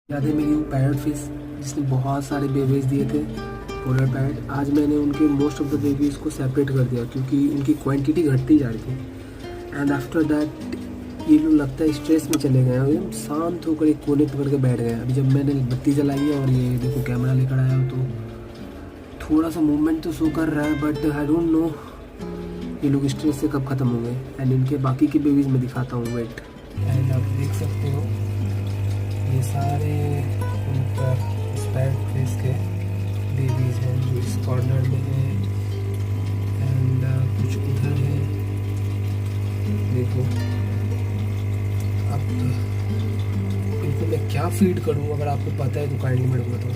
याद है मेरी वो पैरट फिश जिसने बहुत सारे बेबीज दिए थे, पोलर पैरट। आज मैंने उनके मोस्ट ऑफ द बेबीज को सेपरेट कर दिया क्योंकि उनकी क्वांटिटी घटती जा रही थी। एंड आफ्टर दैट ये लोग लगता है स्ट्रेस में चले गए, एकदम शांत होकर एक कोने पकड़ के बैठ गए। अभी जब मैंने बत्ती जलाई है और ये देखो कैमरा लेकर आया हूँ तो थोड़ा सा मूवमेंट तो शो कर रहा है, बट आई डोंट नो ये लोग स्ट्रेस से कब ख़त्म होंगे। एंड इनके बाकी के बेबीज में दिखाता हूँ, वेट। एंड आप देख सकते हो ये सारे पैरट फिश के बेबीज हैं जो इस कॉर्नर में हैं। एंड कुछ उधर है, देखो। अब इनको मैं क्या फीड करूँ, अगर आपको पता है तो काइंडली मेरे को बताओ।